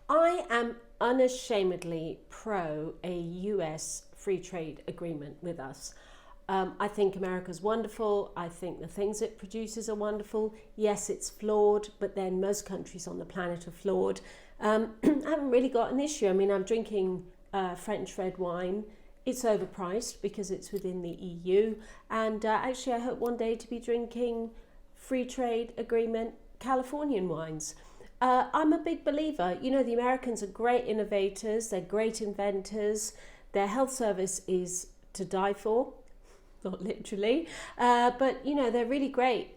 I am unashamedly pro a US free trade agreement with us. I think America's wonderful. I think the things it produces are wonderful. Yes, it's flawed, but then most countries on the planet are flawed. I haven't really got an issue. I mean, I'm drinking French red wine. It's overpriced because it's within the EU. And actually, I hope one day to be drinking free trade agreement Californian wines. I'm a big believer. You know, the Americans are great innovators. They're great inventors. Their health service is to die for. Not literally, but you know, they're really great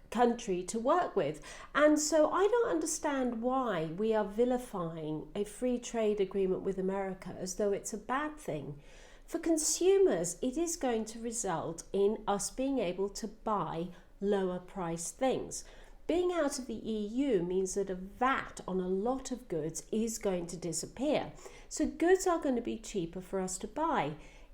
country to work with. And so I don't understand why we are vilifying a free trade agreement with America as though it's a bad thing. For consumers, it is going to result in us being able to buy lower priced things. Being out of the EU means that a VAT on a lot of goods is going to disappear. So goods are going to be cheaper for us to buy.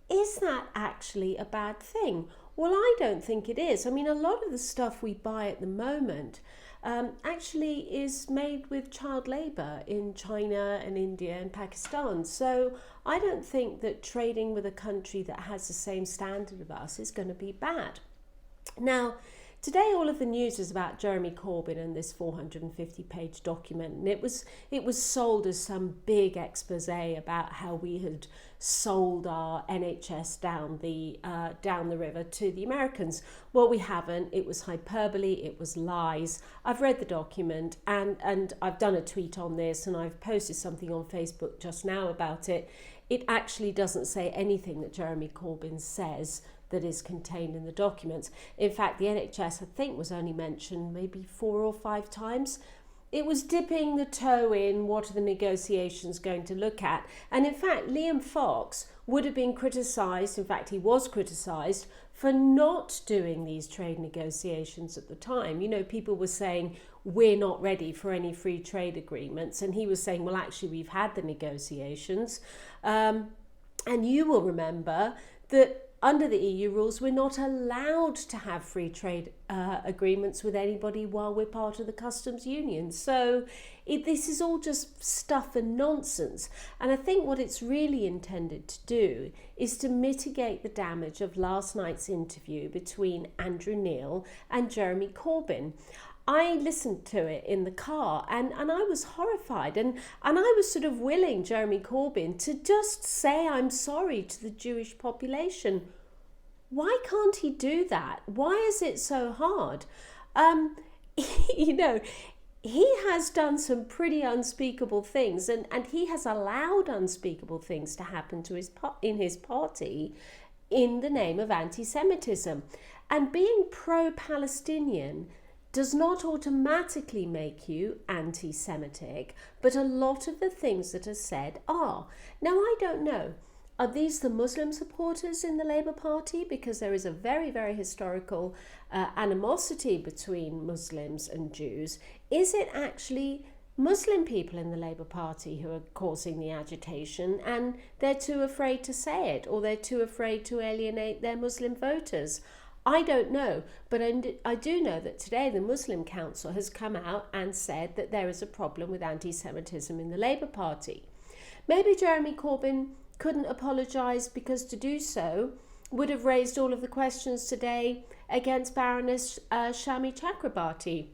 Is that actually a bad thing? Well, I don't think it is. I mean, a lot of the stuff we buy at the moment actually is made with child labour in China and India and Pakistan. So I don't think that trading with a country that has the same standard of us is going to be bad. Now, today all of the news is about Jeremy Corbyn and this 450-page document, and it was sold as some big expose about how we had sold our NHS down the river to the Americans. Well, we haven't. It was hyperbole. It was lies. I've read the document and I've done a tweet on this, and I've posted something on Facebook just now about it. It actually doesn't say anything that Jeremy Corbyn says that is contained in the documents. In fact, the NHS, I think, was only mentioned maybe 4 or 5 times. It was dipping the toe in what are the negotiations going to look at. And in fact, Liam Fox would have been criticised, in fact, he was criticised for not doing these trade negotiations at the time. You know, people were saying, we're not ready for any free trade agreements. And he was saying, well, actually, we've had the negotiations. And you will remember that under the EU rules, we're not allowed to have free trade agreements with anybody while we're part of the customs union. So this is all just stuff and nonsense. And I think what it's really intended to do is to mitigate the damage of last night's interview between Andrew Neil and Jeremy Corbyn. I listened to it in the car and I was horrified and I was sort of willing Jeremy Corbyn to just say I'm sorry to the Jewish population. Why can't he do that? Why is it so hard? You know, he has done some pretty unspeakable things and he has allowed unspeakable things to happen to in his party in the name of anti-Semitism. And being pro-Palestinian does not automatically make you anti-Semitic, but a lot of the things that are said are. Now, I don't know. Are these the Muslim supporters in the Labour Party? Because there is a very, very historical animosity between Muslims and Jews. Is it actually Muslim people in the Labour Party who are causing the agitation and they're too afraid to say it, or they're too afraid to alienate their Muslim voters? I don't know, but I do know that today the Muslim Council has come out and said that there is a problem with anti-Semitism in the Labour Party. Maybe Jeremy Corbyn couldn't apologise because to do so would have raised all of the questions today against Baroness Shami Chakrabarti.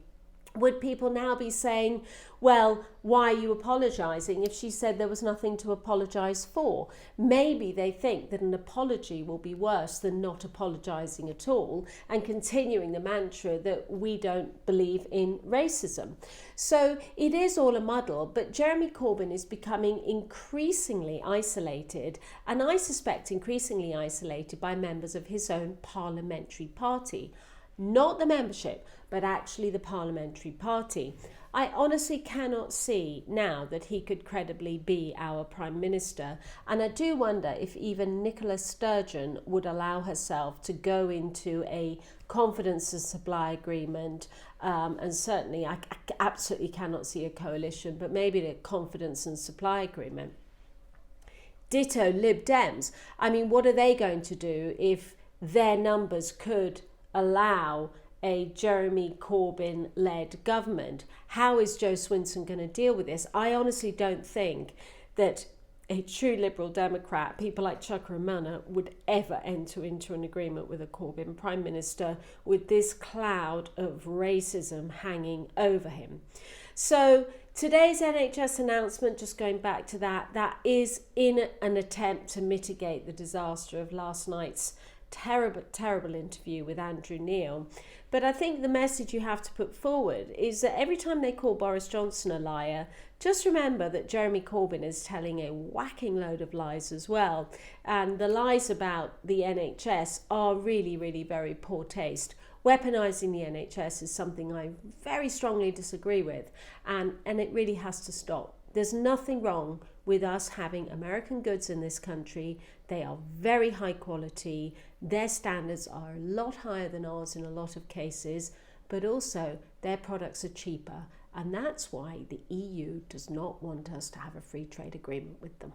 Would people now be saying, well, why are you apologising if she said there was nothing to apologise for? Maybe they think that an apology will be worse than not apologising at all and continuing the mantra that we don't believe in racism. So it is all a muddle, but Jeremy Corbyn is becoming increasingly isolated, and I suspect increasingly isolated by members of his own parliamentary party. Not the membership, but actually the parliamentary party. I honestly cannot see now that he could credibly be our Prime Minister. And I do wonder if even Nicola Sturgeon would allow herself to go into a confidence and supply agreement. And certainly I absolutely cannot see a coalition, but maybe a confidence and supply agreement. Ditto Lib Dems. I mean, what are they going to do if their numbers could allow a Jeremy Corbyn-led government. How is Joe Swinson going to deal with this? I honestly don't think that a true Liberal Democrat, people like Chuck Romana, would ever enter into an agreement with a Corbyn Prime Minister with this cloud of racism hanging over him. So today's NHS announcement, just going back to that is in an attempt to mitigate the disaster of last night's terrible interview with Andrew Neil. But I think the message you have to put forward is that every time they call Boris Johnson a liar, just remember that Jeremy Corbyn is telling a whacking load of lies as well. And the lies about the NHS are really, really very poor taste. Weaponising the NHS is something I very strongly disagree with, and it really has to stop. There's nothing wrong with us having American goods in this country. They are very high quality. Their standards are a lot higher than ours in a lot of cases, but also their products are cheaper. And that's why the EU does not want us to have a free trade agreement with them.